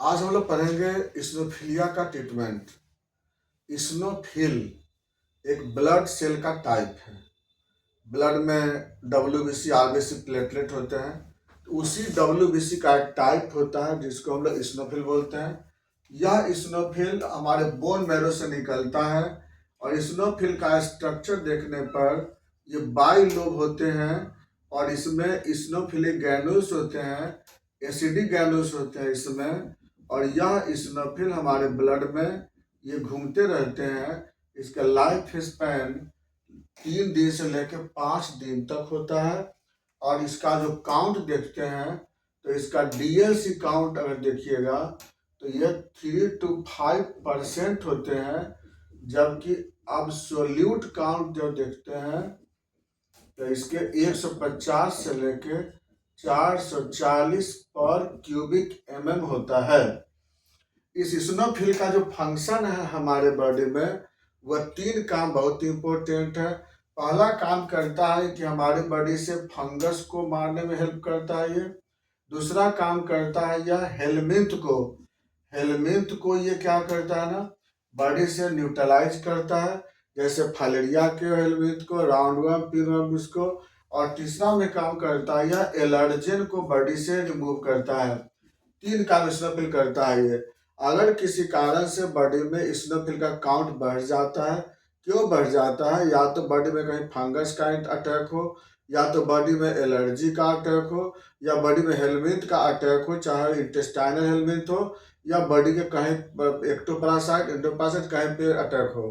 आज हम लोग पढ़ेंगे इस्नोफिलिया का ट्रीटमेंट। इस्नोफिल एक ब्लड सेल का टाइप है। ब्लड में डब्ल्यूबीसी आरबीसी प्लेटलेट होते हैं, तो उसी डब्ल्यूबीसी का एक टाइप होता है जिसको हम लोग इस्नोफिल बोलते हैं। यह इस्नोफिल हमारे बोन मैरो से निकलता है और इस्नोफिल का स्ट्रक्चर देखने पर ये बाई लोब होते हैं और इसमें इस्नोफिलिक ग्रैन्यूल्स होते हैं, एसिडिक ग्रैन्यूल्स होते हैं इसमें। और यह इस्नोफिल हमारे ब्लड में ये घूमते रहते हैं। इसका लाइफ स्पैन 3 दिन से लेकर 5 दिन तक होता है। और इसका जो काउंट देखते हैं तो इसका डीएलसी काउंट अगर देखिएगा तो ये 3 to 5% होते हैं, जबकि एब्सोल्यूट काउंट जो देखते हैं तो इसके 150 से लेके 440 पर क्यूबिक होता है। इस इस्नोफिल का जो फंक्शन है हमारे बॉडी में वह 3 काम बहुत इंपॉर्टेंट है। पहला काम करता है कि हमारी बॉडी से फंगस को मारने में हेल्प करता है ये। दूसरा काम करता है यह हेलमिंथ को ये क्या करता है ना, बॉडी से न्यूट्रलाइज करता है, जैसे फाइलेरिया के हेलमिंथ को, राउंडवर्म, पिनवर्म इसको। और तीसरा में काम करता है यह एलर्जेन को बॉडी से रिमूव करता है। 3 काम इस्नोफिल करता है ये। अगर किसी कारण से बॉडी में इस्नोफिल का काउंट बढ़ जाता है, क्यों बढ़ जाता है? या तो बॉडी में कहीं फंगस का अटैक हो, या तो बॉडी में एलर्जी का अटैक हो, या बॉडी में हेलमिंथ का अटैक हो, चाहे इंटेस्टाइनल हेलमिंथ हो या बॉडी के कहीं एक्टोपैरासाइट एंडोपैरासाइट कहीं पे अटैक हो,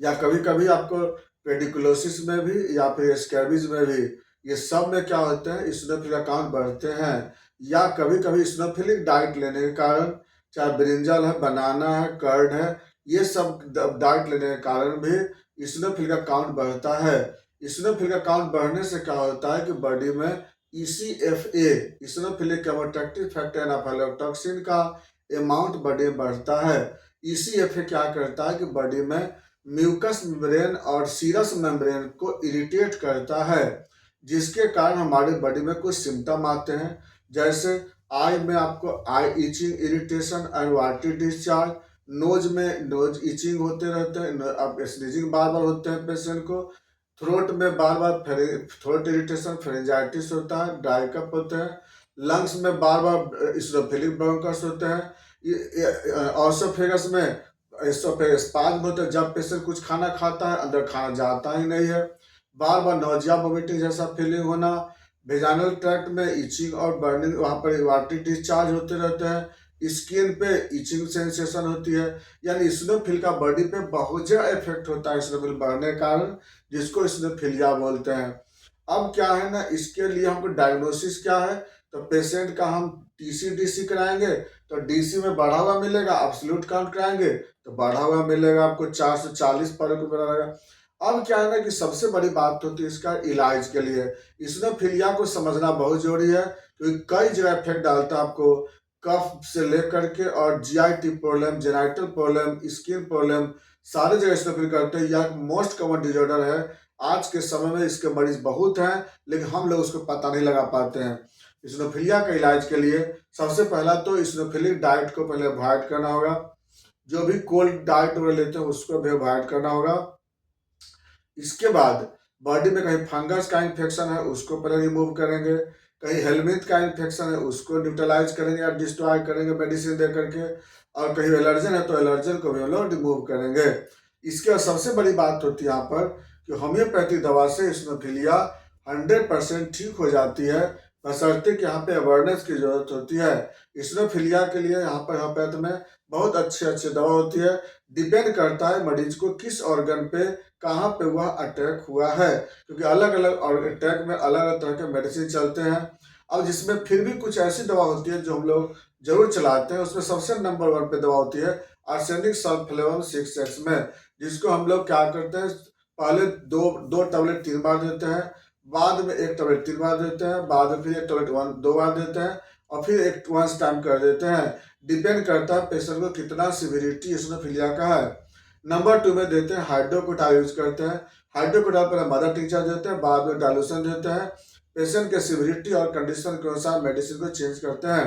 या कभी कभी आपको पेडिकुलोसिस में भी या फिर स्कैबिज में भी, ये सब में क्या होते हैं, इस्नोफिल का काउंट बढ़ते हैं। या कभी कभी इस्नोफिलिक डाइट लेने के कारण, चाहे ब्रिंजल है, बनाना है, कर्ड है, ये सब डाइट लेने के कारण भी इस्नोफिल का काउंट बढ़ता है। इस्नोफिल का काउंट बढ़ने से क्या होता है कि बॉडी में ECFA, इस्नोफिलिक केमोटैक्टिक फैक्टर एनाफाइलोटॉक्सिन का अमाउंट बॉडी में बढ़ता है। ECFA क्या करता है कि बॉडी में म्यूकस मेम्ब्रेन और सीरस मेम्ब्रेन को इरिटेट करता है, जिसके कारण हमारे बॉडी में कुछ सिम्टम आते हैं, जैसे आई में आपको eye itching, irritation and watery discharge. Nose में नोज इचिंग होते रहते हैं, अब स्नीजिंग बार बार होते हैं पेशेंट को। थ्रोट में बार बार थ्रोट इरिटेशन, फेरेंजाइटिस होता है, ड्राई कफ होते हैं। लंग्स में बार बार इस्नोफिलिक ब्रोंकस होते हैं। ऑसोफेगस में स्पाज्म होता है, जब पेशेंट कुछ खाना खाता है अंदर खाना जाता ही नहीं है। बार बार नौजिया वोमिटिंग जैसा फीलिंग होना। वेजाइनल ट्रैक्ट में इचिंग और बर्निंग, वहाँ पर वाटरी डिस्चार्ज होते रहते हैं। स्किन पे इचिंग सेंसेशन होती है। यानी इस्नोफिल का बॉडी पे बहुत ज़्यादा इफेक्ट होता है इस्नोफिल बढ़ने के कारण, जिसको इस्नोफिलिया बोलते हैं। अब क्या है ना, इसके लिए हमको डायग्नोसिस क्या है, तो पेशेंट का हम TC-DC कराएंगे तो DC में बढ़ा हुआ मिलेगा। एब्सोल्यूट काउंट कराएंगे तो बढ़ा हुआ मिलेगा, आपको 440 पर मिलेगा। अब क्या है ना कि सबसे बड़ी बात होती है इसका इलाज के लिए। इस्नोफिलिया को समझना बहुत जरूरी है, क्योंकि कई जगह इफेक्ट डालता है आपको, कफ से लेकर के और GI problem, genital problem, skin problem, सारे जगह इस्नोफिल करते हैं। यह मोस्ट कॉमन डिजॉर्डर है। आज के समय में इसके मरीज बहुत हैं, लेकिन हम लोग उसको पता नहीं लगा पाते हैं। इस्नोफिलिया के इलाज के लिए सबसे पहला तो इस्नोफिलिक डाइट को पहले अवॉइड करना होगा। जो भी कोल्ड डाइट वगैरह लेते हैं उसको भी अवॉइड करना होगा। इसके बाद बॉडी में कहीं फंगस का इन्फेक्शन है उसको पहले रिमूव करेंगे, कहीं हेलमिंथ का इन्फेक्शन है उसको न्यूट्रलाइज करेंगे या डिस्ट्रॉय करेंगे मेडिसिन दे करके, और कहीं एलर्जन है तो एलर्जन को भी हम लोग रिमूव करेंगे। इसके बाद सबसे बड़ी बात होती है यहाँ पर कि होम्योपैथी दवा से इस्नोफिलिया 100% ठीक हो जाती है, बशर्ते कि यहाँ पे अवेयरनेस की जरूरत होती है। इस्नोफिलिया के लिए यहाँ पर होम्योपैथ में बहुत अच्छी दवा होती है। डिपेंड करता है मरीज को किस ऑर्गन पे, कहाँ पे वह अटैक हुआ है, क्योंकि अलग अलग अटैक में अलग अलग तरह के मेडिसिन चलते हैं। अब जिसमें फिर भी कुछ ऐसी दवा होती है जो हम लोग जरूर चलाते हैं, उसमें सबसे नंबर 1 पे दवा होती है आर्सेनिक सल्फेनोल 6X में, जिसको हम लोग क्या करते हैं, पहले दो टैबलेट 3 बार देते हैं, बाद में 1 टैबलेट 3 बार देते हैं, बाद में फिर 1 टैबलेट 2 बार देते हैं, और फिर एक वंस टाइम कर देते हैं। डिपेंड करता है पेशेंट को कितना सिविरिटी इस्नोफिलिया का है। नंबर 2 में देते हैं हाइड्रोकोटाल यूज करते हैं। हाइड्रोकोटाल पहले मदर टिंचर देते हैं, बाद में डाइल्यूशन देते हैं। पेशेंट के सिविरिटी और कंडीशन के अनुसार मेडिसिन को चेंज करते हैं।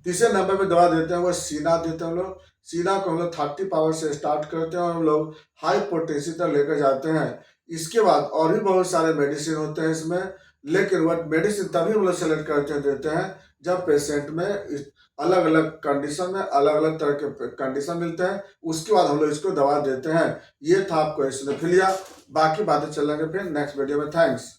तीसरे नंबर पे दवा देते हैं वो सीना देते हैं हम लोग। सीना को हम लोग 30 पावर से स्टार्ट करते हैं और हम लोग हाई पोटेंसी तक लेकर जाते हैं। इसके बाद और भी बहुत सारे मेडिसिन होते हैं इसमें, लेकिन वह मेडिसिन तभी हम लोग सेलेक्ट करके देते हैं जब पेशेंट में अलग अलग कंडीशन में अलग अलग तरह के कंडीशन मिलते हैं, उसके बाद हम लोग इसको दवा देते हैं। ये था आपको एसिनोफिलिया, बाकी बातें चलेंगे फिर नेक्स्ट वीडियो में। थैंक्स।